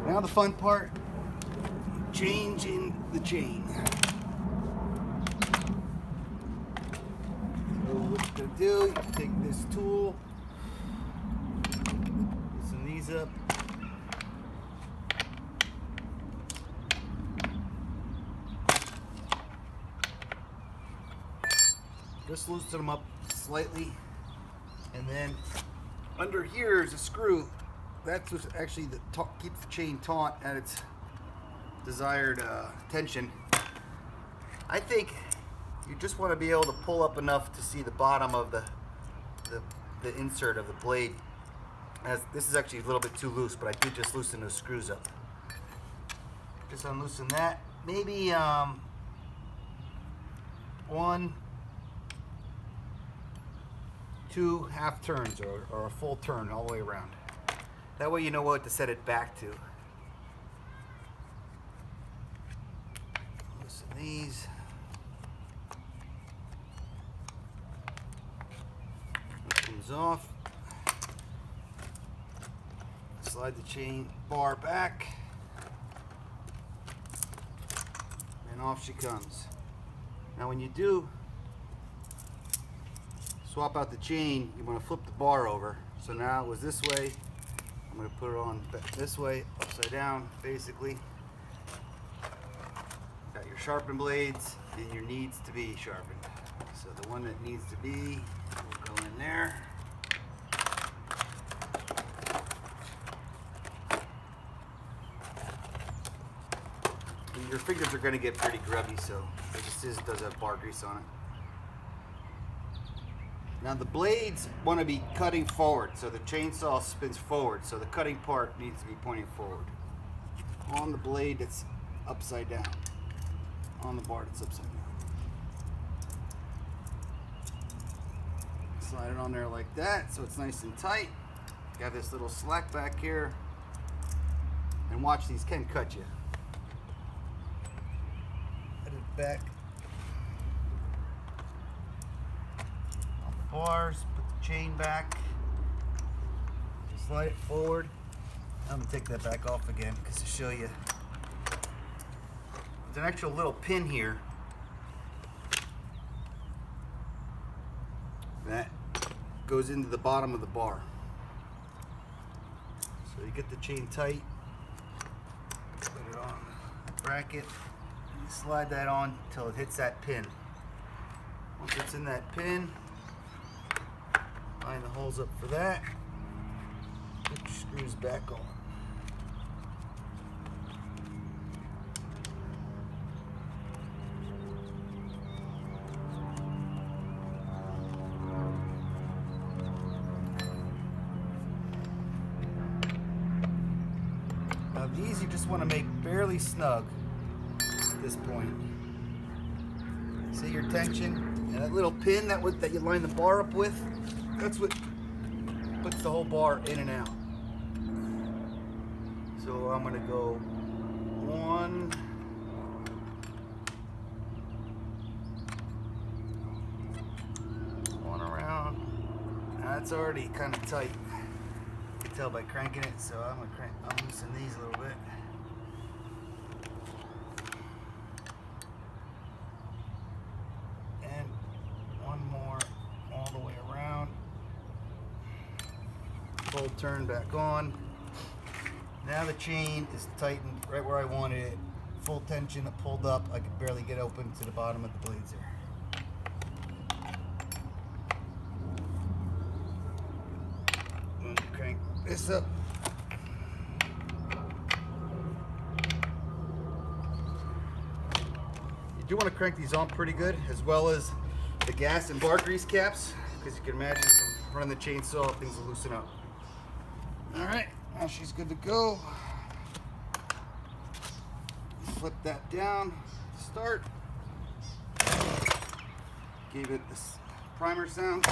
Now the fun part, changing the chain. So what you're gonna do, you take this tool, loosen these up. Just loosen them up slightly, and then under here is a screw. That's what actually keeps the chain taut at its desired tension. I think you just want to be able to pull up enough to see the bottom of the insert of the blade. As this is actually a little bit too loose, but I did just loosen those screws up. Just unloosen that. Maybe 1, 2 half turns or a full turn all the way around. That way you know what to set it back to. Loosen these. That comes off. Slide the chain bar back. And off she comes. Now when you do swap out the chain, you want to flip the bar over. So now it was this way. I'm going to put it on this way, upside down, basically. Got your sharpened blades and your needs to be sharpened. So the one that needs to be will go in there. And your fingers are going to get pretty grubby, so this does have bar grease on it. Now the blades want to be cutting forward, so the chainsaw spins forward, so the cutting part needs to be pointing forward. On the blade that's upside down. On the bar that's upside down. Slide it on there like that, so it's nice and tight. Got this little slack back here. And watch, these can cut you. Put it back. Bars, put the chain back, just slide it forward. I'm gonna take that back off again because to show you, there's an actual little pin here that goes into the bottom of the bar. So you get the chain tight, put it on the bracket, and you slide that on until it hits that pin. Once it's in that pin, line the holes up for that. Put your screws back on. Now these you just want to make barely snug at this point. See your tension? And that little pin that you line the bar up with, that's what puts the whole bar in and out. So I'm going to go 1, 1 around. That's already kind of tight. You can tell by cranking it, so I'm going to loosen these a little bit. And 1 more all the way around. Full turn back on. Now the chain is tightened right where I wanted it. Full tension, it pulled up. I could barely get open to the bottom of the blades there. And crank this up. You do want to crank these on pretty good, as well as the gas and bar grease caps, because you can imagine from running the chainsaw, things will loosen up. Alright, now she's good to go. Flip that down, start. Gave it this primer sound.